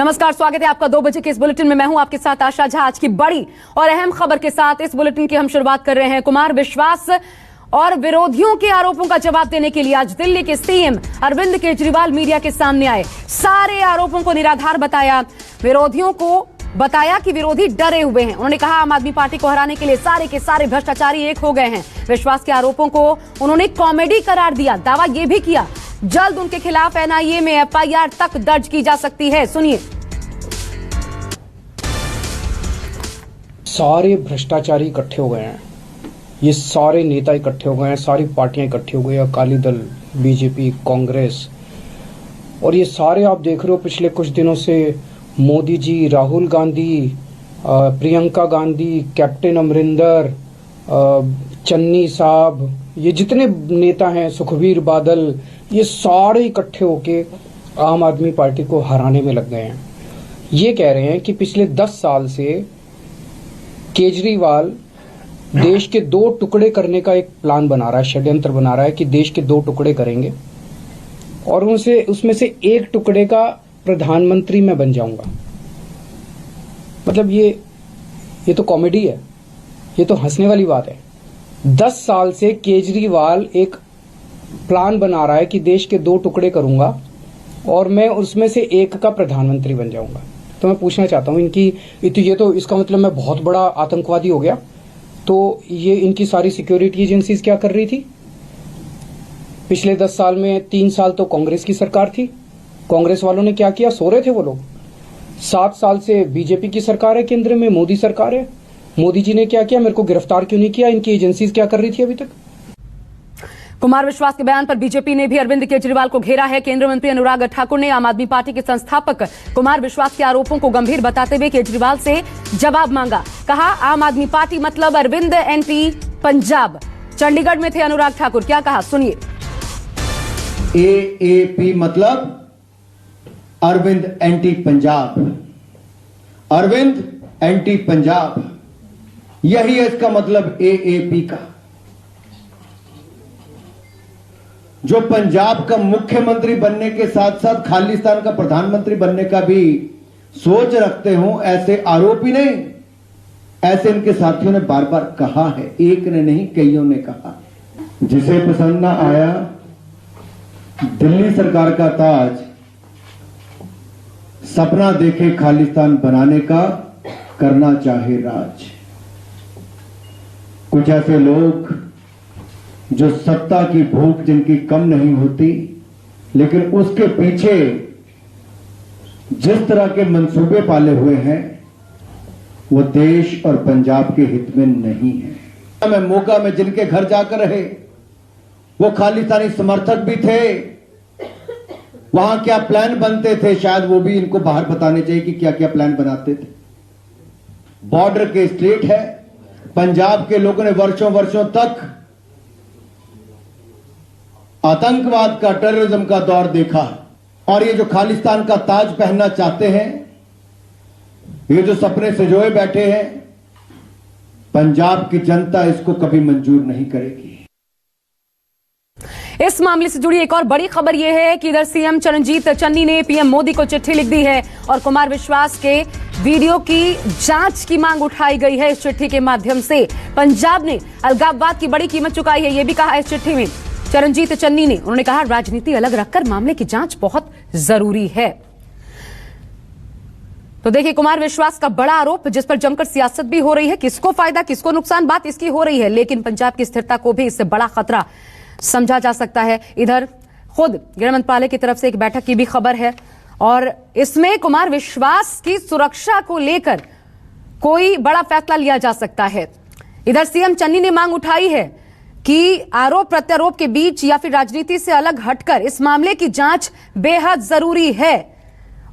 नमस्कार, स्वागत है आपका 2 बजे के इस बुलेटिन में। मैं हूं आपके साथ आशा झा। आज की बड़ी और अहम खबर के साथ इस बुलेटिन की हम शुरुआत कर रहे हैं। कुमार विश्वास और विरोधियों के आरोपों का जवाब देने के लिए आज दिल्ली के सीएम अरविंद केजरीवाल मीडिया के सामने आए। सारे आरोपों को निराधार बताया। विरोधियों को बताया कि विरोधी डरे हुए हैं। उन्होंने कहा आम आदमी पार्टी को हराने के लिए सारे के सारे भ्रष्टाचारी एक हो गए हैं। विश्वास के आरोपों को उन्होंने कॉमेडी करार दिया। दावा यह भी किया जल्द उनके खिलाफ एनआईए में एफआईआर तक दर्ज की जा सकती है। सुनिए। सारे भ्रष्टाचारी इकट्ठे हो गए हैं, ये सारे नेता इकट्ठे हो गए हैं, सारी पार्टियां इकट्ठी हो गई, अकाली दल, बीजेपी, कांग्रेस, और ये सारे आप देख रहे हो पिछले कुछ दिनों से मोदी जी, राहुल गांधी, प्रियंका गांधी, कैप्टन अमरिंदर, चन्नी साहब, ये जितने नेता हैं, सुखबीर बादल, ये सारे इकट्ठे होके आम आदमी पार्टी को हराने में लग गए हैं। ये कह रहे हैं कि पिछले 10 साल से केजरीवाल देश के 2 टुकड़े करने का एक प्लान बना रहा है, षड्यंत्र बना रहा है कि देश के 2 टुकड़े करेंगे और उसमें से एक टुकड़े का प्रधानमंत्री मैं बन जाऊंगा। मतलब ये तो कॉमेडी है, ये तो हंसने वाली बात है। 10 साल से केजरीवाल एक प्लान बना रहा है कि देश के 2 टुकड़े करूंगा और मैं उसमें से एक का प्रधानमंत्री बन जाऊंगा। तो मैं पूछना चाहता हूं ये तो इसका मतलब मैं बहुत बड़ा आतंकवादी हो गया। तो ये इनकी सारी सिक्योरिटी एजेंसीज क्या कर रही थी? पिछले 10 साल में 3 साल तो कांग्रेस की सरकार थी। कांग्रेस वालों ने क्या किया? सो रहे थे वो लोग। 7 साल से बीजेपी की सरकार है, केंद्र में मोदी सरकार है। मोदी जी ने क्या किया? मेरे को गिरफ्तार क्यों नहीं किया? इनकी एजेंसीज क्या कर रही थी अभी तक? कुमार विश्वास के बयान पर बीजेपी ने भी अरविंद केजरीवाल को घेरा है। केंद्रीय मंत्री अनुराग ठाकुर ने आम आदमी पार्टी के संस्थापक कुमार विश्वास के आरोपों को गंभीर बताते हुए केजरीवाल से जवाब मांगा। कहा आम आदमी पार्टी मतलब अरविंद एंटी पंजाब। चंडीगढ़ में थे अनुराग ठाकुर, क्या कहा सुनिए। एएपी मतलब अरविंद एंटी पंजाब, अरविंद एंटी पंजाब, यही है इसका मतलब एएपी का। जो पंजाब का मुख्यमंत्री बनने के साथ साथ खालिस्तान का प्रधानमंत्री बनने का भी सोच रखते हो, ऐसे आरोपी नहीं, ऐसे इनके साथियों ने बार बार कहा है। एक ने नहीं, कईयों ने कहा। जिसे पसंद ना आया, दिल्ली सरकार का ताज, सपना देखे खालिस्तान बनाने का, करना चाहे राज। कुछ ऐसे लोग जो सत्ता की भूख जिनकी कम नहीं होती, लेकिन उसके पीछे जिस तरह के मंसूबे पाले हुए हैं वो देश और पंजाब के हित में नहीं है। मैं मोगा में जिनके घर जाकर रहे, वो खालिस्तानी समर्थक भी थे। वहां क्या प्लान बनते थे, शायद वो भी इनको बाहर बताने चाहिए कि क्या क्या प्लान बनाते थे। बॉर्डर के स्टेट है, पंजाब के लोगों ने वर्षों वर्षों तक आतंकवाद का, टेररिज्म का दौर देखा, और ये जो खालिस्तान का ताज पहनना चाहते हैं, ये जो सपने सजोए बैठे हैं, पंजाब की जनता इसको कभी मंजूर नहीं करेगी। इस मामले से जुड़ी एक और बड़ी खबर यह है कि इधर सीएम चरणजीत चन्नी ने पीएम मोदी को चिट्ठी लिख दी है और कुमार विश्वास के वीडियो की जांच की मांग उठाई गई है। इस चिट्ठी के माध्यम से पंजाब ने अलगाववाद की बड़ी कीमत चुकाई है, यह भी कहा है इस चिट्ठी में चरणजीत चन्नी ने। उन्होंने कहा राजनीति अलग रखकर मामले की जांच बहुत जरूरी है। तो देखिए, कुमार विश्वास का बड़ा आरोप जिस पर जमकर सियासत भी हो रही है। किसको फायदा किसको नुकसान, बात इसकी हो रही है, लेकिन पंजाब की स्थिरता को भी इससे बड़ा खतरा समझा जा सकता है। इधर खुद गृह मंत्रालय की तरफ से एक बैठक की भी खबर है और इसमें कुमार विश्वास की सुरक्षा को लेकर कोई बड़ा फैसला लिया जा सकता है। इधर सीएम चन्नी ने मांग उठाई है कि आरोप प्रत्यारोप के बीच या फिर राजनीति से अलग हटकर इस मामले की जांच बेहद जरूरी है।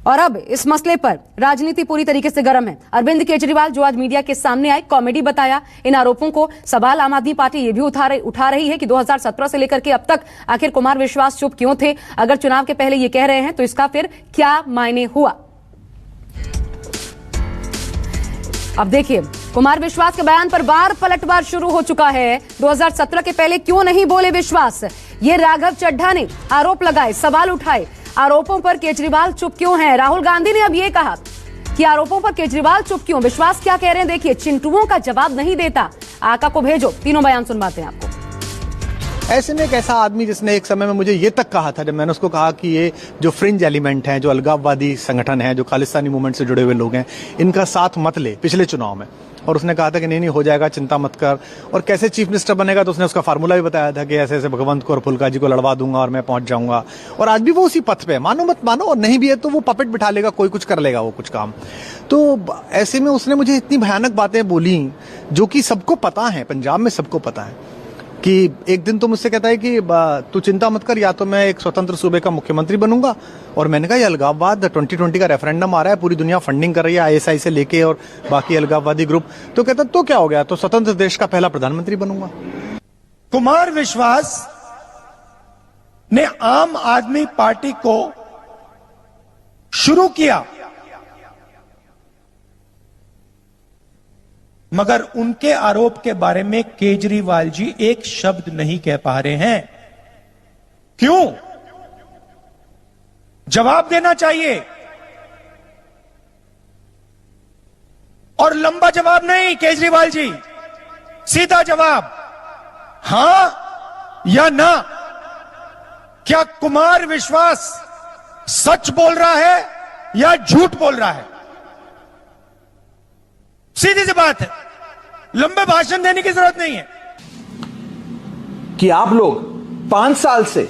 और अब इस मसले पर राजनीति पूरी तरीके से गर्म है। अरविंद केजरीवाल जो आज मीडिया के सामने आए, कॉमेडी बताया इन आरोपों को। सवाल आम आदमी पार्टी ये भी उठा रही है कि 2017 से लेकर के अब तक आखिर कुमार विश्वास चुप क्यों थे? अगर चुनाव के पहले ये कह रहे हैं तो इसका फिर क्या मायने हुआ? अब देखिए, कुमार विश्वास के बयान पर बार पलटवार शुरू हो चुका है। 2017 के पहले क्यों नहीं बोले विश्वास? ये राघव चड्ढा ने आरोप लगाए, सवाल उठाए। आरोपों पर केजरीवाल चुप क्यों हैं? राहुल गांधी ने अब ये कहा कि आरोपों पर केजरीवाल चुप क्यों? विश्वास क्या कह रहे हैं देखिए। चिंटुओं का जवाब नहीं देता, आका को भेजो। तीनों बयान सुनवाते हैं आपको। ऐसे में एक ऐसा आदमी जिसने एक समय में मुझे ये तक कहा था, जब मैंने उसको कहा कि ये जो फ्रिंज एलिमेंट हैं, जो अलगाववादी संगठन है, जो खालिस्तानी मूवमेंट से जुड़े हुए लोग हैं, इनका साथ मत ले पिछले चुनाव में, और उसने कहा था कि नहीं हो जाएगा, चिंता मत कर। और कैसे चीफ मिनिस्टर बनेगा तो उसने उसका फार्मूला भी बताया था कि ऐसे ऐसे भगवंत को और फुल्का जी को लड़वा दूंगा और मैं पहुंच जाऊंगा। और आज भी वो उसी पथ पे है, मानो मत मानो, और नहीं भी है तो वो पपेट बिठा लेगा, कोई कुछ कर लेगा वो कुछ काम। तो ऐसे में उसने मुझे इतनी भयानक बातें बोली जो कि सबको पता है, पंजाब में सबको पता है। कि एक दिन तो मुझसे कहता है कि तू चिंता मत कर, या तो मैं एक स्वतंत्र सूबे का मुख्यमंत्री बनूंगा। और मैंने कहा ये अलगाववाद 2020 का रेफरेंडम आ रहा है, पूरी दुनिया फंडिंग कर रही है ISI से लेके और बाकी अलगाववादी ग्रुप। तो कहता तो क्या हो गया, तो स्वतंत्र देश का पहला प्रधानमंत्री बनूंगा। कुमार विश्वास ने आम आदमी पार्टी को शुरू किया, मगर उनके आरोप के बारे में केजरीवाल जी एक शब्द नहीं कह पा रहे हैं। क्यों? जवाब देना चाहिए, और लंबा जवाब नहीं केजरीवाल जी, सीधा जवाब, हां या ना। क्या कुमार विश्वास सच बोल रहा है या झूठ बोल रहा है? सीधी सी बात है, लंबे भाषण देने की जरूरत नहीं है। कि आप लोग 5 साल से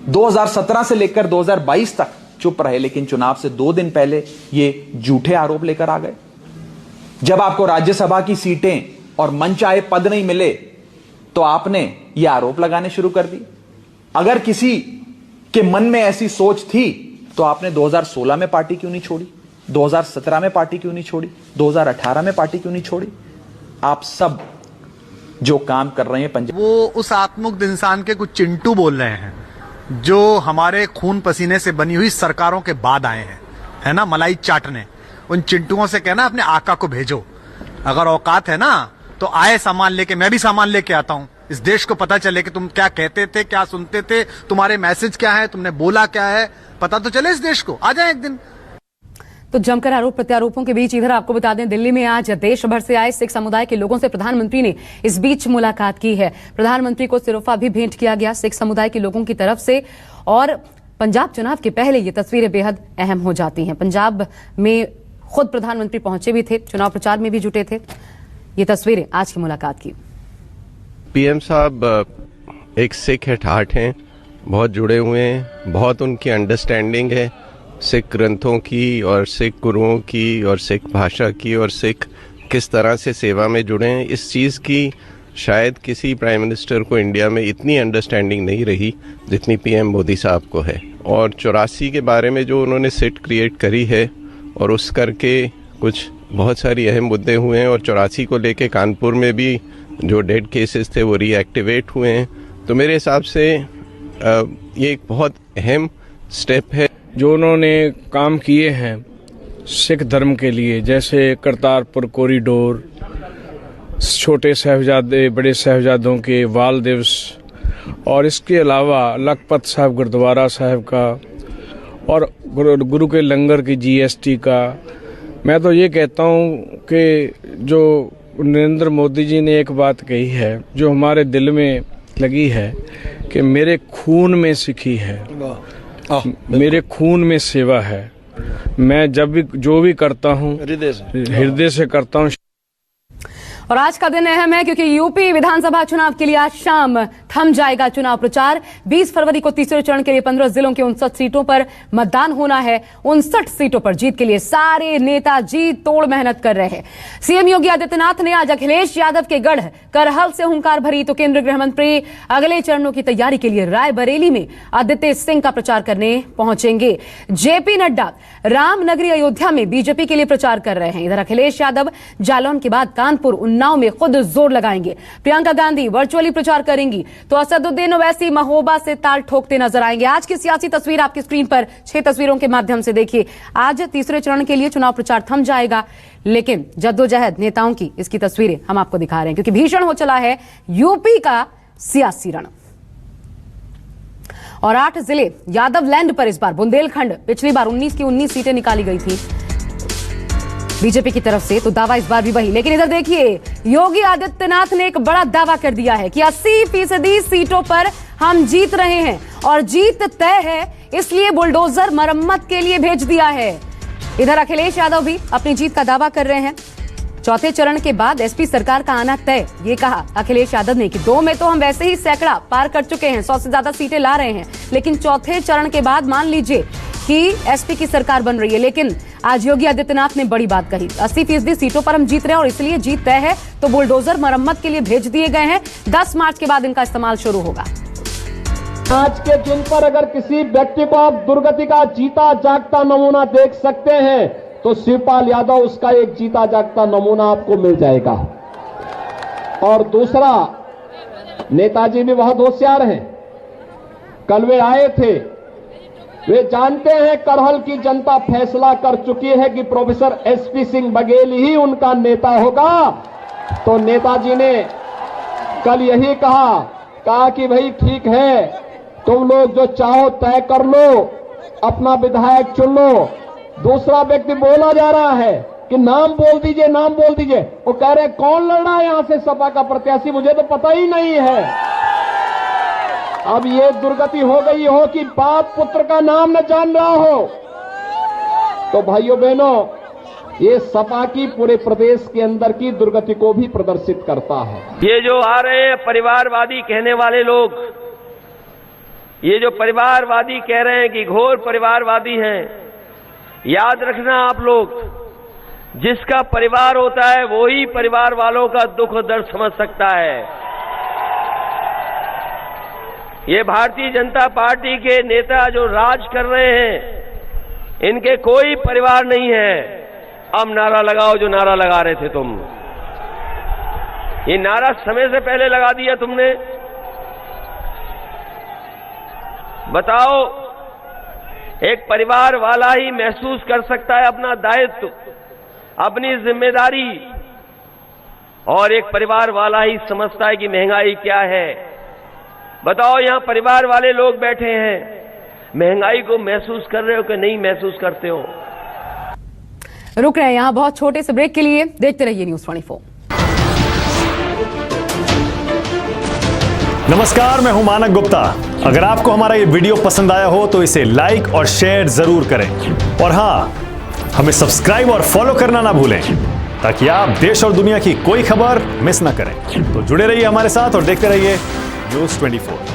2017 से लेकर 2022 तक चुप रहे, लेकिन चुनाव से 2 दिन पहले ये झूठे आरोप लेकर आ गए। जब आपको राज्यसभा की सीटें और मनचाहे पद नहीं मिले तो आपने ये आरोप लगाने शुरू कर दी। अगर किसी के मन में ऐसी सोच थी तो आपने 2016 में पार्टी क्यों नहीं छोड़ी, 2017 में पार्टी क्यों नहीं छोड़ी, 2018 में पार्टी क्यों नहीं छोड़ी? आप सब जो काम कर रहे हैं पंजाब, वो उस आत्ममुग्ध इंसान के कुछ चिंटू बोल रहे हैं जो हमारे खून पसीने से बनी हुई सरकारों के बाद आए हैं, है ना, मलाई चाटने। उन चिंटुओं से कहना अपने आका को भेजो, अगर औकात है ना तो आए सामान लेके, मैं भी सामान लेके आता हूं। इस देश को पता चले कि तुम क्या कहते थे, क्या सुनते थे, तुम्हारे मैसेज क्या है, तुमने बोला क्या है, पता तो चले इस देश को। आ जाए एक दिन। तो जमकर आरोप प्रत्यारोपों के बीच इधर आपको बता दें, दिल्ली में आज देश भर से आए सिख समुदाय के लोगों से प्रधानमंत्री ने इस बीच मुलाकात की है। प्रधानमंत्री को सिरोफा भी भेंट किया गया सिख समुदाय के लोगों की तरफ से। और पंजाब चुनाव के पहले ये तस्वीरें बेहद अहम हो जाती हैं। पंजाब में खुद प्रधानमंत्री पहुंचे भी थे, चुनाव प्रचार में भी जुटे थे। ये तस्वीरें आज की मुलाकात की। PM साहब एक सिख एट हार्ट हैं, बहुत जुड़े हुए हैं, बहुत उनकी अंडरस्टैंडिंग है सिख ग्रंथों की और सिख गुरुओं की और सिख भाषा की और सिख किस तरह से सेवा में जुड़े हैं। इस चीज़ की शायद किसी प्राइम मिनिस्टर को इंडिया में इतनी अंडरस्टैंडिंग नहीं रही जितनी PM मोदी साहब को है। और 84 के बारे में जो उन्होंने सिट क्रिएट करी है और उस करके कुछ बहुत सारी अहम मुद्दे हुए हैं, और 84 को लेके कानपुर में भी जो डेड केसेस थे वो रीएक्टिवेट हुए हैं। तो मेरे हिसाब से ये एक बहुत अहम स्टेप है। जो उन्होंने काम किए हैं सिख धर्म के लिए, जैसे करतारपुर कॉरिडोर, छोटे साहिबजादे बड़े साहिबजादों के वाल दिवस, और इसके अलावा लखपत साहिब गुरुद्वारा साहिब का, और गुरु के लंगर की GST का। मैं तो ये कहता हूँ कि जो नरेंद्र मोदी जी ने एक बात कही है जो हमारे दिल में लगी है कि मेरे खून में सिखी है, मेरे खून में सेवा है। मैं जब भी जो भी करता हूँ हृदय से करता हूँ। और आज का दिन अहम है क्योंकि यूपी विधानसभा चुनाव के लिए आज शाम थम जाएगा चुनाव प्रचार। 20 फरवरी को तीसरे चरण के लिए 15 जिलों की 59 सीटों पर मतदान होना है। 59 सीटों पर जीत के लिए सारे नेता जी तोड़ मेहनत कर रहे हैं। सीएम योगी आदित्यनाथ ने आज अखिलेश यादव के गढ़ करहल से हुंकार भरी, तो केंद्रीय गृह मंत्री अगले चरणों की तैयारी के लिए रायबरेली में आदित्य सिंह का प्रचार करने पहुंचेंगे। जेपी नड्डा रामनगरी अयोध्या में बीजेपी के लिए प्रचार कर रहे हैं। इधर अखिलेश यादव जालौन के बाद कानपुर उन्नाव में खुद जोर लगाएंगे। प्रियंका गांधी वर्चुअली प्रचार करेंगी, तो असदुद्दीन ओवैसी महोबा से ताल ठोकते नजर आएंगे। आज की सियासी तस्वीर आपकी स्क्रीन पर 6 तस्वीरों के माध्यम से देखिए। आज तीसरे चरण के लिए चुनाव प्रचार थम जाएगा, लेकिन जद्दोजहद नेताओं की इसकी तस्वीरें हम आपको दिखा रहे हैं क्योंकि भीषण हो चला है यूपी का सियासी रण। और 8 जिले यादव लैंड पर इस बार बुंदेलखंड, पिछली बार 19 की 19 सीटें निकाली गई थी बीजेपी की तरफ से, तो दावा इस बार भी वही। लेकिन इधर देखिए, योगी आदित्यनाथ ने एक बड़ा दावा कर दिया है कि 80% सीटों पर हम जीत रहे हैं और जीत तय है, इसलिए बुलडोजर मरम्मत के लिए भेज दिया है। इधर अखिलेश यादव भी अपनी जीत का दावा कर रहे हैं। चौथे चरण के बाद एसपी सरकार का आना तय, ये कहा अखिलेश यादव ने कि 2 में तो हम वैसे ही सैकड़ा पार कर चुके हैं, 100 से ज्यादा सीटें ला रहे हैं, लेकिन चौथे चरण के बाद मान लीजिए कि एसपी की सरकार बन रही है। लेकिन आज योगी आदित्यनाथ ने बड़ी बात कही, 80% सीटों पर हम जीत रहे हैं और इसलिए जीत तय है, तो बुलडोजर मरम्मत के लिए भेज दिए गए हैं। 10 मार्च के बाद इनका इस्तेमाल शुरू होगा। आज के दिन पर अगर किसी व्यक्ति को आप दुर्गति का जीता जागता नमूना देख सकते हैं तो शिवपाल यादव उसका एक जीता जागता नमूना आपको मिल जाएगा। और दूसरा, नेताजी भी बहुत होशियार हैं। कल वे आए थे, वे जानते हैं करहल की जनता फैसला कर चुकी है कि प्रोफेसर एसपी सिंह बघेल ही उनका नेता होगा। तो नेताजी ने कल यही कहा कि भाई ठीक है, तुम लोग जो चाहो तय कर लो, अपना विधायक चुन लो। दूसरा व्यक्ति बोला जा रहा है कि नाम बोल दीजिए, नाम बोल दीजिए। वो कह रहे कौन लड़ रहा है यहां से सपा का प्रत्याशी, मुझे तो पता ही नहीं है। अब ये दुर्गति हो गई हो कि बाप पुत्र का नाम न जान रहा हो। तो भाइयों बहनों, ये सपा की पूरे प्रदेश के अंदर की दुर्गति को भी प्रदर्शित करता है। ये जो आ रहे हैं परिवारवादी कहने वाले लोग, ये जो परिवारवादी कह रहे हैं कि घोर परिवारवादी हैं, याद रखना आप लोग, जिसका परिवार होता है वो ही परिवार वालों का दुख दर्द समझ सकता है। ये भारतीय जनता पार्टी के नेता जो राज कर रहे हैं, इनके कोई परिवार नहीं है। अब नारा लगाओ जो नारा लगा रहे थे तुम, ये नारा समय से पहले लगा दिया तुमने। बताओ, एक परिवार वाला ही महसूस कर सकता है अपना दायित्व, अपनी जिम्मेदारी, और एक परिवार वाला ही समझता है कि महंगाई क्या है। बताओ, यहां परिवार वाले लोग बैठे हैं, महंगाई को महसूस कर रहे हो कि नहीं महसूस करते हो? रुक रहे हैं यहां बहुत छोटे से ब्रेक के लिए, देखते रहिए न्यूज़ 24। नमस्कार, मैं हूं मानक गुप्ता। अगर आपको हमारा ये वीडियो पसंद आया हो तो इसे लाइक और शेयर जरूर करें, और हां, हमें सब्सक्राइब और फॉलो करना ना भूलें ताकि आप देश और दुनिया की कोई खबर मिस ना करें। तो जुड़े रहिए हमारे साथ और देखते रहिए न्यूज़ 24।